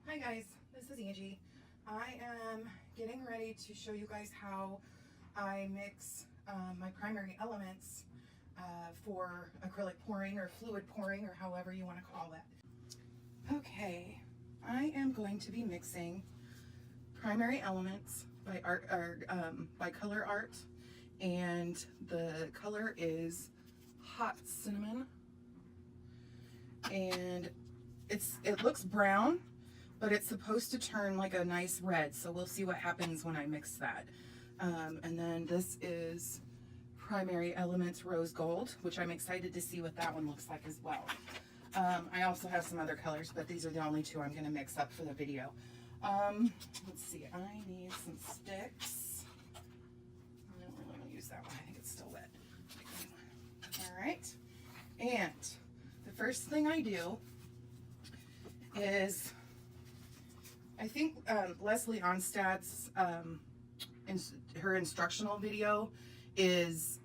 Hi guys, this is Angie. I am getting ready to show you guys how I mix my primary elements for acrylic pouring or fluid pouring or however you want to call it. Okay, I am going to be mixing primary elements by ColourArte, and the color is Hot Cinnamon, and it looks brown, but it's supposed to turn like a nice red, so we'll see what happens when I mix that. And then this is Primary Elements Rose Gold, which I'm excited to see what that one looks like as well. I also have some other colors, but these are the only two I'm going to mix up for the video. Let's see, I need some sticks. I don't really want to use that one. I think it's still wet. All right, and the first thing I do is, I think Leslie Onstad's her instructional video is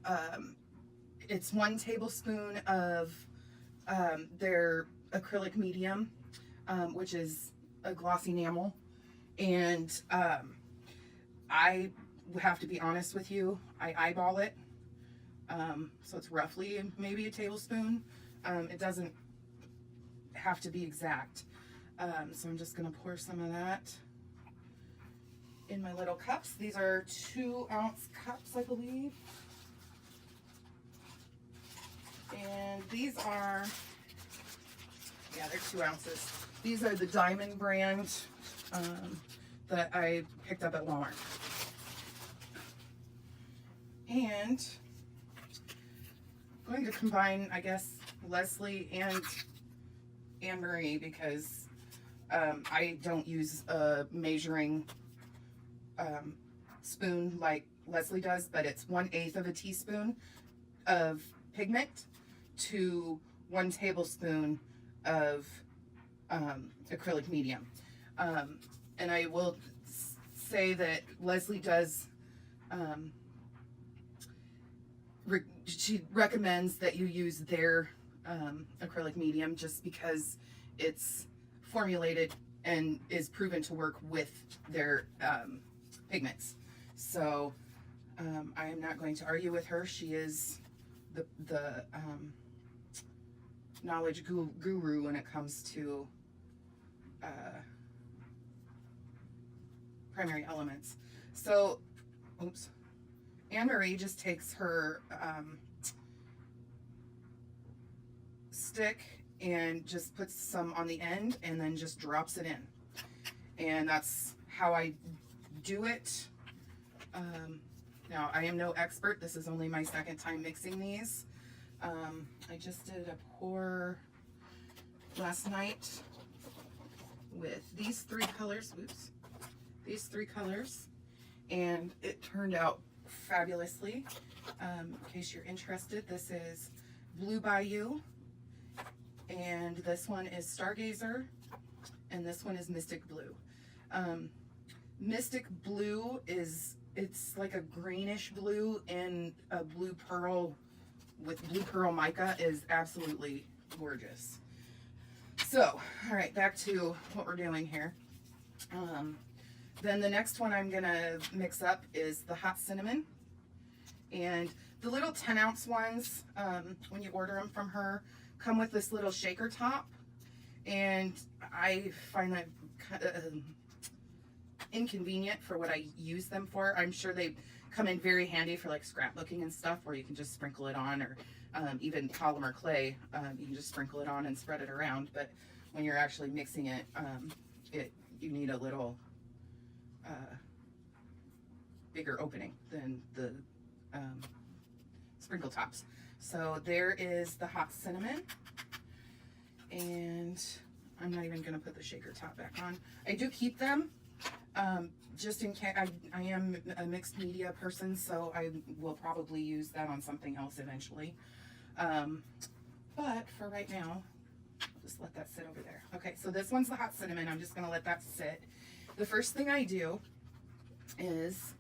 it's 1 tablespoon of their acrylic medium, which is a glossy enamel, and I have to be honest with you, I eyeball it, so it's roughly maybe a tablespoon. It doesn't have to be exact. So I'm just going to pour some of that in my little cups. These are 2-ounce cups, I believe. And these are, yeah, they're 2 ounces. These are the Diamond brand that I picked up at Walmart. And I'm going to combine, I guess, Leslie and Anne Marie, because I don't use a measuring spoon like Leslie does, but it's 1/8 of a teaspoon of pigment to 1 tablespoon of acrylic medium. And I will say that Leslie does, she recommends that you use their acrylic medium just because it's formulated and is proven to work with their pigments. So I am not going to argue with her. She is the knowledge guru when it comes to primary elements. So, oops, Anne Marie just takes her stick and just puts some on the end and then just drops it in, and that's how I do it. Now, I am no expert. This is only my 2nd time mixing these. I just did a pour last night with these 3 colors. Oops, these 3 colors, and it turned out fabulously. In case you're interested, this is Blue Bayou, and this one is Stargazer, and this one is Mystic Blue. Mystic Blue it's like a greenish blue, and a blue pearl with blue pearl mica is absolutely gorgeous. So, all right, back to what we're doing here. Then the next one I'm gonna mix up is the Hot Cinnamon, and the little 10-ounce ones, when you order them from her, come with this little shaker top, and I find that inconvenient for what I use them for. I'm sure they come in very handy for like scrapbooking and stuff, where you can just sprinkle it on, or even polymer clay, you can just sprinkle it on and spread it around. But when you're actually mixing it, you need a little bigger opening than the sprinkle tops. So there is the Hot Cinnamon, and I'm not even going to put the shaker top back on. I do keep them just in case. I am a mixed media person, so I will probably use that on something else eventually. But for right now, I'll just let that sit over there. Okay, so this one's the Hot Cinnamon. I'm just going to let that sit. The first thing I do is,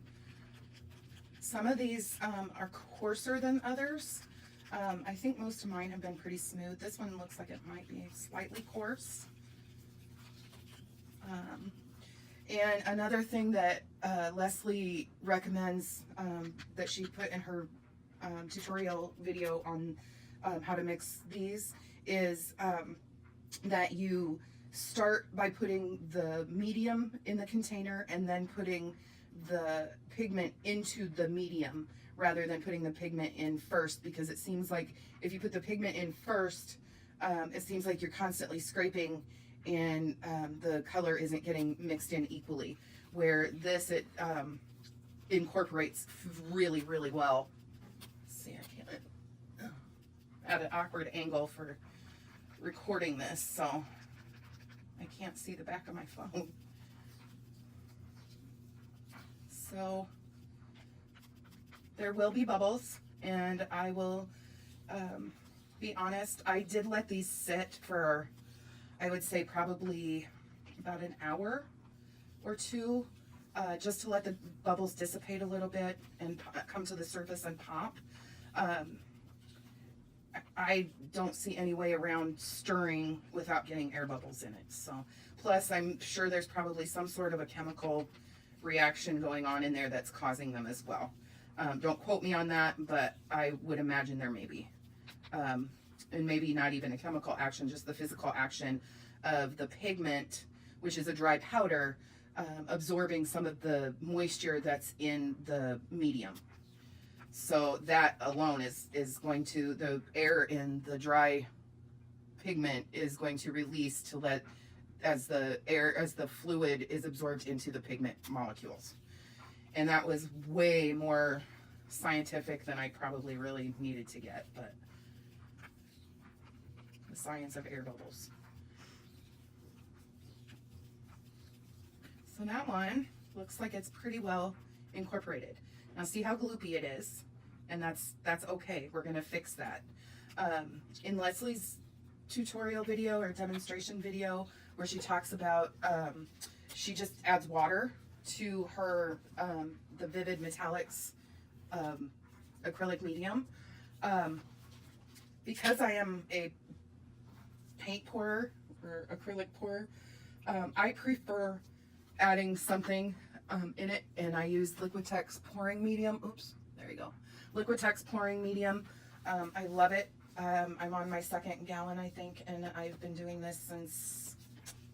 some of these are coarser than others. I think most of mine have been pretty smooth. This one looks like it might be slightly coarse. And another thing that Leslie recommends that she put in her tutorial video on how to mix these is that you start by putting the medium in the container and then putting the pigment into the medium rather than putting the pigment in first, because it seems like if you put the pigment in first, it seems like you're constantly scraping and the color isn't getting mixed in equally, where this, it incorporates really, really well. Let's see, I can't, at an awkward angle for recording this, so I can't see the back of my phone. So there will be bubbles, and I will be honest, I did let these sit for, I would say probably about an hour or two, just to let the bubbles dissipate a little bit and come to the surface and pop. I don't see any way around stirring without getting air bubbles in it. So, plus I'm sure there's probably some sort of a chemical reaction going on in there that's causing them as well. Don't quote me on that, but I would imagine there may be. And maybe not even a chemical action, just the physical action of the pigment, which is a dry powder, absorbing some of the moisture that's in the medium. So that alone is going to, the air in the dry pigment is going to release to let, as the fluid is absorbed into the pigment molecules. And that was way more scientific than I probably really needed to get, but the science of air bubbles. So that one looks like it's pretty well incorporated. Now see how gloopy it is, and that's okay. We're gonna fix that. In Leslie's tutorial video or demonstration video where she talks about, she just adds water to her, the Vivid Metallics acrylic medium. Because I am a paint pourer or acrylic pourer, I prefer adding something in it, and I use Liquitex pouring medium. Oops, there you go. Liquitex pouring medium. I love it. I'm on my second gallon, I think, and I've been doing this since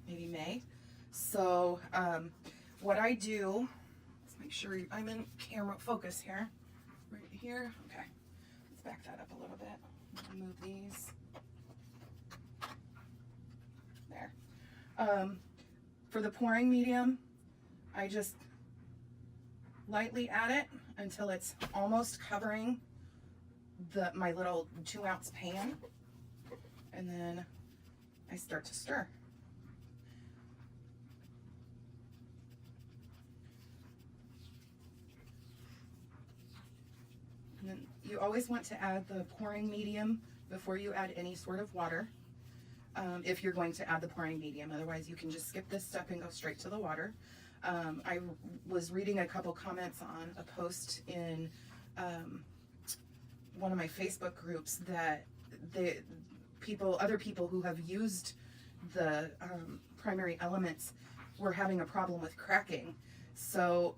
maybe May. So what I do, let's make sure I'm in camera focus here. Right here. Okay. Let's back that up a little bit. Move these. There. For the pouring medium, I just lightly add it until it's almost covering my little 2-ounce pan, and then I start to stir. And then you always want to add the pouring medium before you add any sort of water, if you're going to add the pouring medium. Otherwise, you can just skip this step and go straight to the water. I was reading a couple comments on a post in one of my Facebook groups that other people who have used the primary elements were having a problem with cracking. So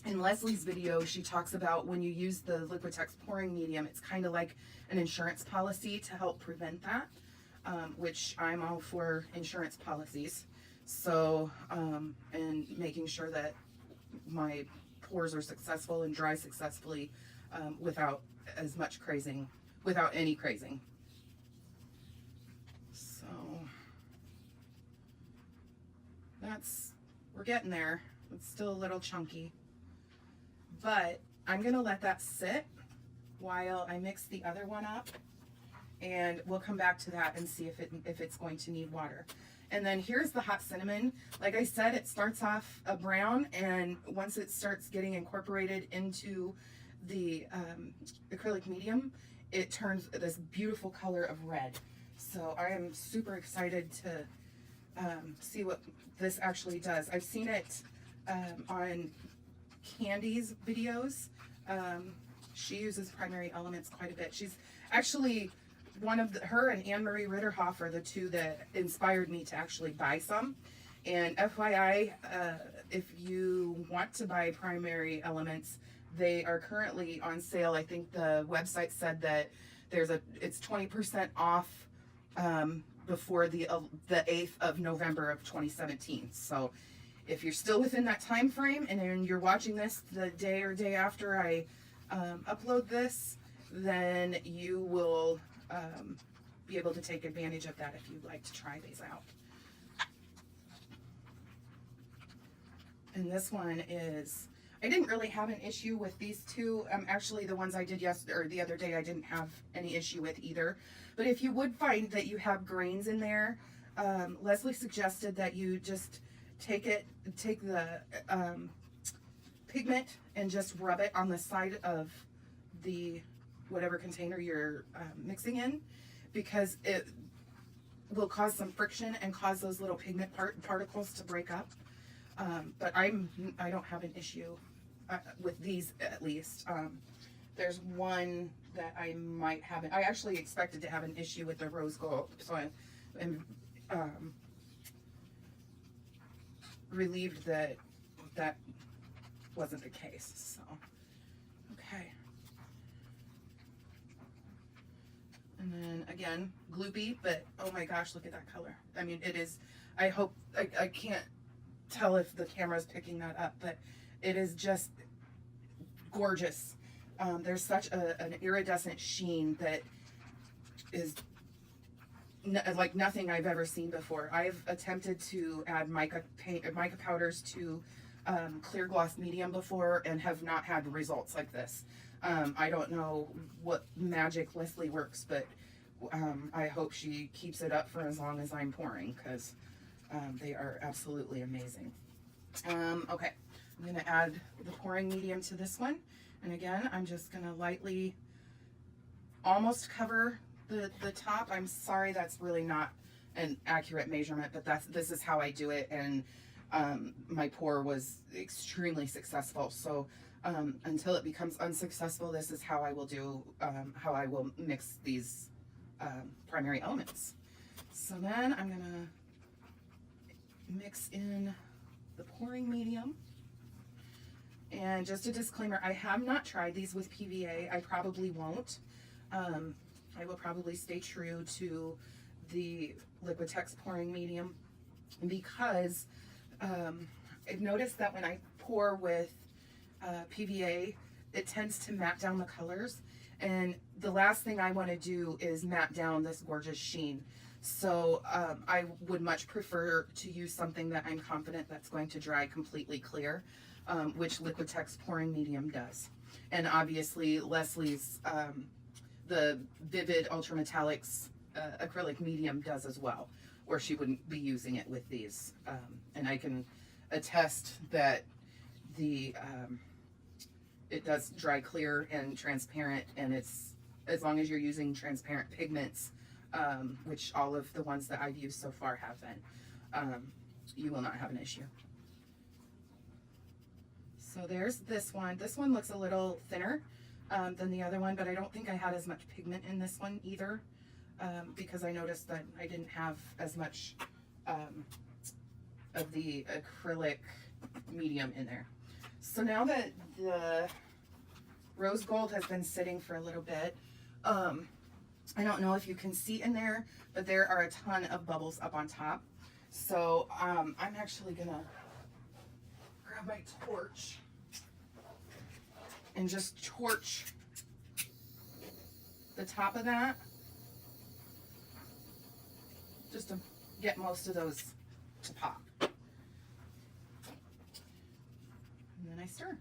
in Leslie's video, she talks about when you use the Liquitex pouring medium, it's kind of like an insurance policy to help prevent that, which I'm all for insurance policies. So, and making sure that my pours are successful and dry successfully without as much crazing, without any crazing. So we're getting there. It's still a little chunky, but I'm gonna let that sit while I mix the other one up, and we'll come back to that and see if it's going to need water. And then here's the hot cinnamon. Like I said, it starts off a brown, and once it starts getting incorporated into the acrylic medium, it turns this beautiful color of red. So I am super excited to see what this actually does. I've seen it on Candy's videos. She uses primary elements quite a bit. She's actually her and Anne Marie Ritterhoff are the two that inspired me to actually buy some. And FYI, if you want to buy primary elements, they are currently on sale. I think the website said that it's 20% off before the 8th of November of 2017. So if you're still within that time frame and then you're watching this the day or day after I upload this, then you will be able to take advantage of that if you'd like to try these out. And this one is, I didn't really have an issue with these two. Actually, the ones I did the other day, I didn't have any issue with either. But if you would find that you have grains in there, Leslie suggested that you just take the pigment and just rub it on the side of the whatever container you're mixing in, because it will cause some friction and cause those little pigment particles to break up. But I don't have an issue with these, at least. There's one that I might have. I actually expected to have an issue with the rose gold, so I'm relieved that that wasn't the case. So, okay. And then again, gloopy, but oh my gosh, look at that color. I mean, it is. I hope I can't tell if the camera's picking that up, but it is just gorgeous. There's such an iridescent sheen that is like nothing I've ever seen before. I've attempted to add mica powders to clear gloss medium before and have not had results like this. I don't know what magic Leslie works, but I hope she keeps it up for as long as I'm pouring, because they are absolutely amazing. Okay, I'm going to add the pouring medium to this one. And again, I'm just going to lightly almost cover the top. I'm sorry, that's really not an accurate measurement, but this is how I do it. And my pour was extremely successful. So until it becomes unsuccessful, this is how I will mix these primary elements. So then I'm going to mix in the pouring medium. And just a disclaimer, I have not tried these with PVA. I probably won't. I will probably stay true to the Liquitex pouring medium, because I've noticed that when I pour with PVA, it tends to matte down the colors. And the last thing I want to do is matte down this gorgeous sheen. So I would much prefer to use something that I'm confident that's going to dry completely clear, which Liquitex pouring medium does. And obviously Leslie's, the Vivid Ultra Metallics acrylic medium does as well, or she wouldn't be using it with these. And I can attest that it does dry clear and transparent, and it's, as long as you're using transparent pigments, which all of the ones that I've used so far have been, you will not have an issue. So there's this one. This one looks a little thinner than the other one, but I don't think I had as much pigment in this one either, because I noticed that I didn't have as much of the acrylic medium in there. So now that the rose gold has been sitting for a little bit, I don't know if you can see in there, but there are a ton of bubbles up on top. So I'm actually gonna grab my torch and just torch the top of that, just to get most of those to pop. And then I stir.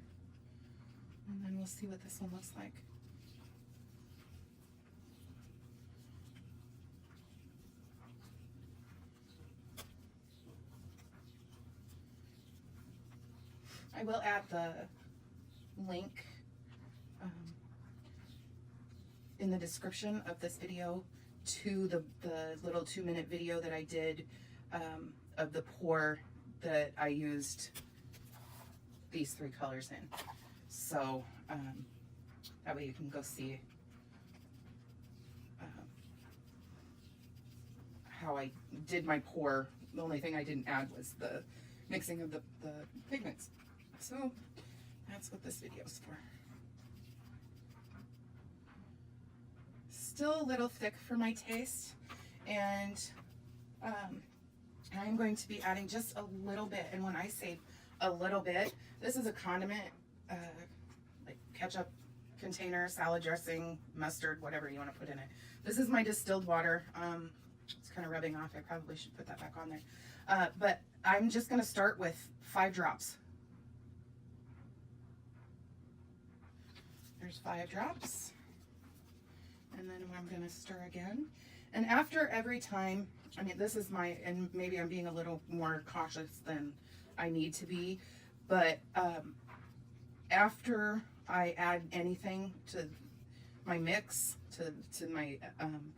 And then we'll see what this one looks like. I will add the link in the description of this video to the little 2-minute video that I did of the pour that I used these 3 colors in. So that way you can go see how I did my pour The only thing I didn't add was the mixing of the pigments. So that's what this video is for. Still a little thick for my taste, and I'm going to be adding just a little bit. And when I say a little bit, this is a condiment, like ketchup container, salad dressing, mustard, whatever you want to put in it. This is my distilled water. It's kind of rubbing off. I probably should put that back on there. But I'm just going to start with 5 drops. There's 5 drops. And then I'm going to stir again. And after every time, I mean, this is my, and maybe I'm being a little more cautious than I need to be, but after I add anything to my mix, to my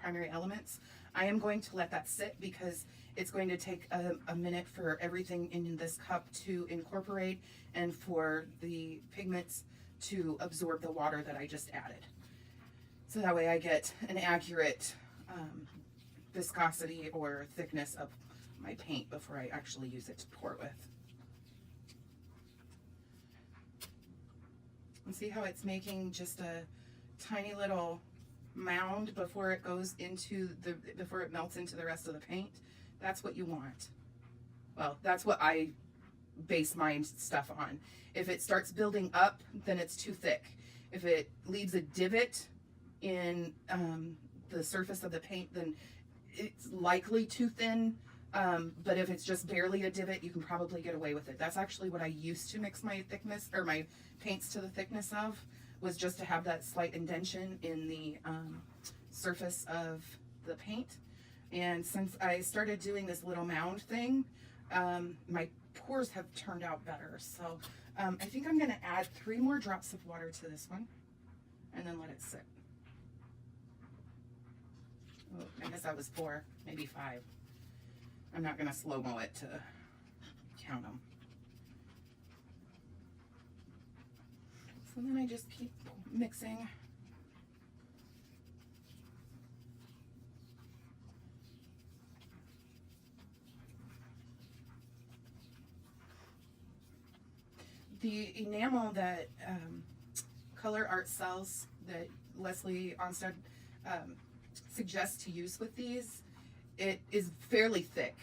primary elements, I am going to let that sit, because it's going to take a minute for everything in this cup to incorporate and for the pigments to absorb the water that I just added. So that way I get an accurate viscosity or thickness of my paint before I actually use it to pour with. And see how it's making just a tiny little mound before it goes into the, before it melts into the rest of the paint? That's what you want. Well, that's what I base my stuff on. If it starts building up, then it's too thick. If it leaves a divot in the surface of the paint, then it's likely too thin. But if it's just barely a divot, you can probably get away with it. That's actually what I used to mix my thickness, or my paints to the thickness of, was just to have that slight indentation in the surface of the paint. And since I started doing this little mound thing, my pours have turned out better. So I think I'm going to add 3 more drops of water to this one and then let it sit. Oh, I guess that was 4, maybe 5. I'm not going to slow-mo it to count them. So then I just keep mixing. The enamel that ColourArte sells, that Leslie Onstad suggests to use with these, it is fairly thick,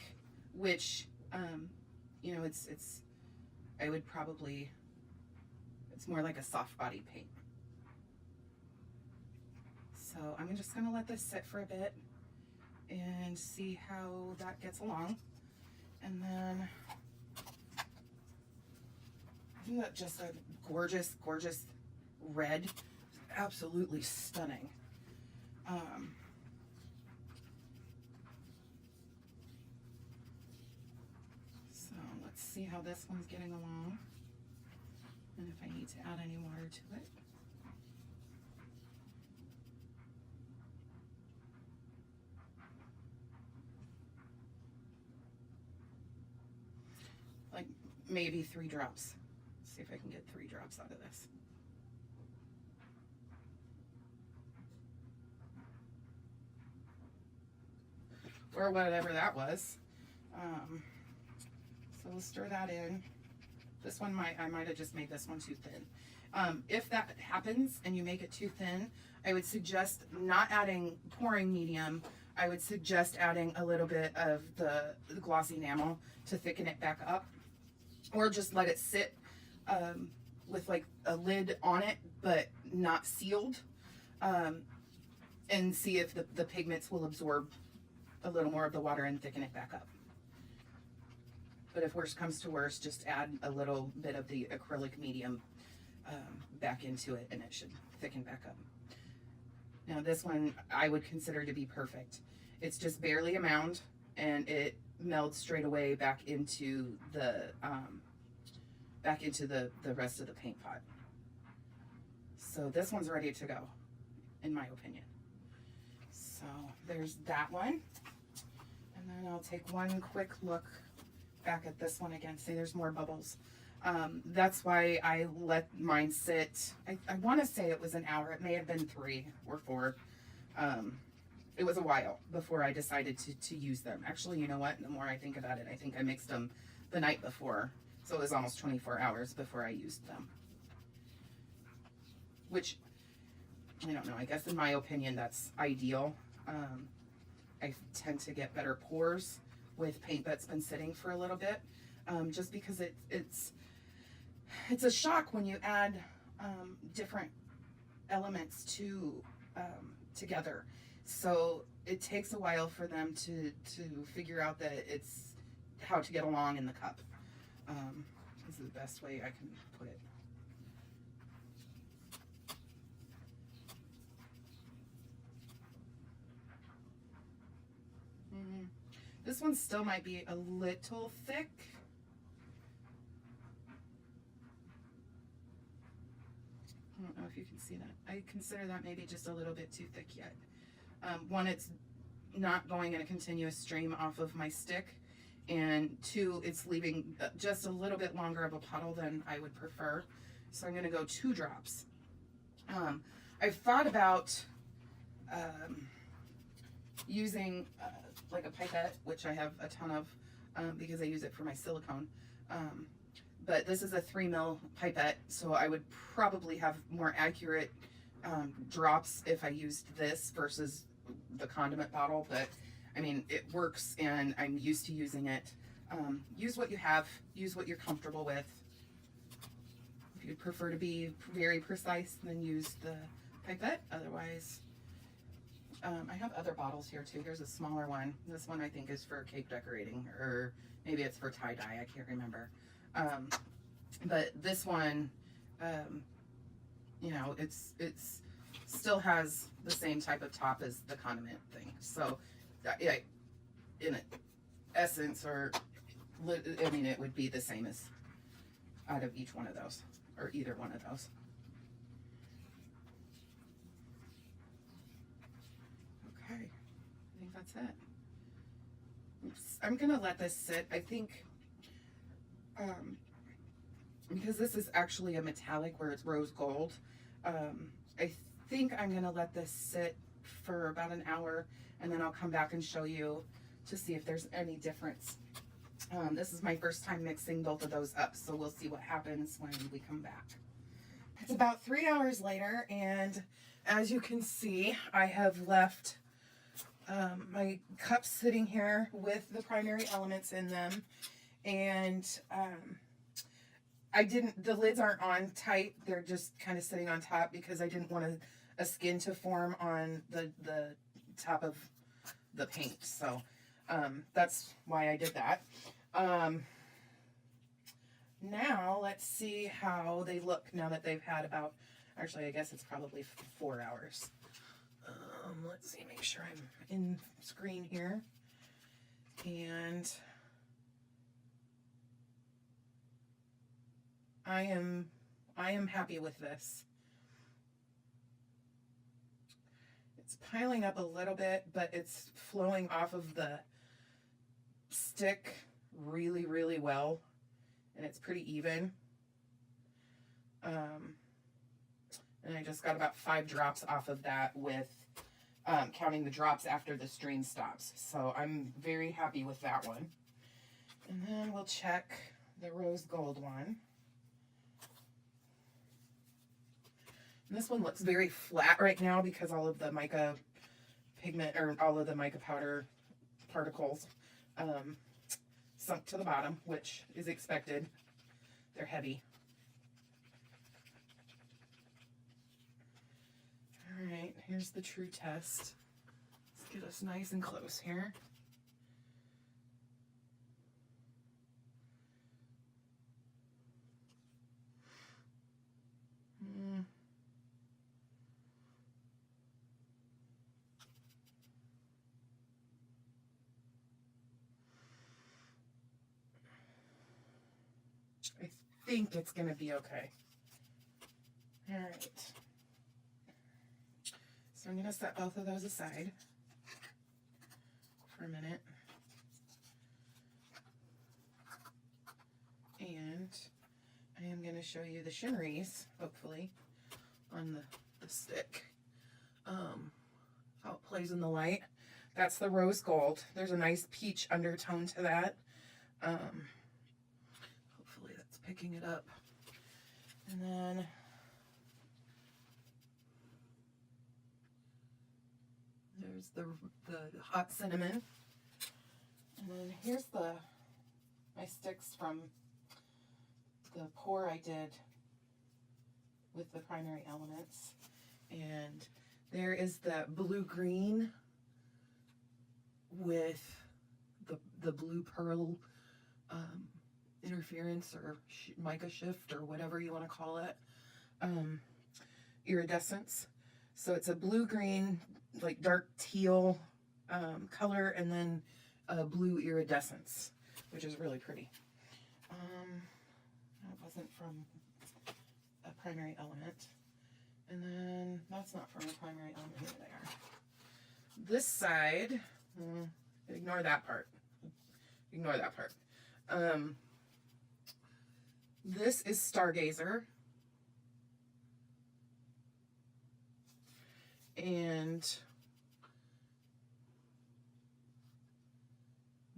which you know, it's I would probably, it's more like a soft body paint. So I'm just gonna let this sit for a bit and see how that gets along. And then isn't that just a gorgeous, gorgeous red? Absolutely stunning. So let's see how this one's getting along, and if I need to add any water to it. Like maybe 3 drops. See if I can get 3 drops out of this. Or whatever that was. So we'll stir that in. This one I might have just made this one too thin. If that happens and you make it too thin, I would suggest not adding pouring medium. I would suggest adding a little bit of the glossy enamel to thicken it back up, or just let it sit with like a lid on it but not sealed, and see if the pigments will absorb a little more of the water and thicken it back up. But if worst comes to worst, just add a little bit of the acrylic medium back into it and it should thicken back up. Now this one I would consider to be perfect. It's just barely a mound and it melds straight away back into the rest of the paint pot. So this one's ready to go, in my opinion. So there's that one. And then I'll take one quick look back at this one again. See, there's more bubbles. That's why I let mine sit. I want to say it was an hour. It may have been 3 or 4. it was a while before I decided to use them. Actually, you know what? The more I think about it, I think I mixed them the night before. So it was almost 24 hours before I used them. Which, I don't know, I guess in my opinion, that's ideal. I tend to get better pours with paint that's been sitting for a little bit, just because it's a shock when you add different elements together. So it takes a while for them to figure out that it's how to get along in the cup. This is the best way I can put it. This one still might be a little thick. I don't know if you can see that. I consider that maybe just a little bit too thick yet. One, it's not going in a continuous stream off of my stick, and two, it's leaving just a little bit longer of a puddle than I would prefer. So I'm going to go 2 drops. I've thought about using like a pipette, which I have a ton of because I use it for my silicone. But this is a 3 ml pipette, so I would probably have more accurate drops if I used this versus the condiment bottle. But I mean, it works and I'm used to using it. Use what you have, use what you're comfortable with. If you'd prefer to be very precise, then use the pipette. Otherwise, I have other bottles here too. Here's a smaller one. This one I think is for cake decorating, or maybe it's for tie-dye, I can't remember. But this one, you know, it's still has the same type of top as the condiment thing. So yeah, in essence, or I mean, it would be the same as out of each one of those, or either one of those. Okay, I think that's it. Oops. I'm gonna let this sit. I think because this is actually a metallic where it's rose gold, I think I'm gonna let this sit for about an hour, and then I'll come back and show you to see if there's any difference. This is my first time mixing both of those up, so we'll see what happens when we come back. It's about 3 hours later, and as you can see, I have left my cups sitting here with the primary elements in them, and the lids aren't on tight, they're just kind of sitting on top because I didn't want a skin to form on the top of the paint. So that's why I did that. Now let's see how they look now that they've had about, actually I guess it's probably 4 hours. Let's see, make sure I'm in screen here. And I am happy with this. It's piling up a little bit, but it's flowing off of the stick really, really well, and it's pretty even. And I just got about 5 drops off of that with counting the drops after the stream stops. So I'm very happy with that one. And then we'll check the rose gold one. And this one looks very flat right now because all of the mica pigment, or all of the mica powder particles sunk to the bottom, which is expected. They're heavy. All right, here's the true test. Let's get us nice and close here. I think it's going to be okay. All right. So I'm going to set both of those aside for a minute. And I am going to show you the shimmeries, hopefully, on the stick. how it plays in the light. That's the rose gold. There's a nice peach undertone to that. Hopefully that's picking it up. And then there's the hot cinnamon. And then here's my sticks from the pour I did with the primary elements. And there is the blue-green with the blue pearl interference or mica shift or whatever you want to call it, iridescence. So it's a blue-green, like dark teal color, and then a blue iridescence, which is really pretty. That wasn't from a primary element. And then that's not from a primary element either. This side, ignore that part. Ignore that part. This is Stargazer. And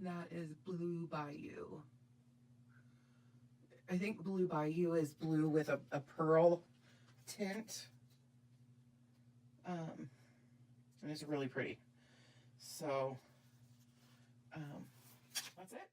that is Blue Bayou. I think Blue Bayou is blue with a pearl tint. And it's really pretty. So, that's it.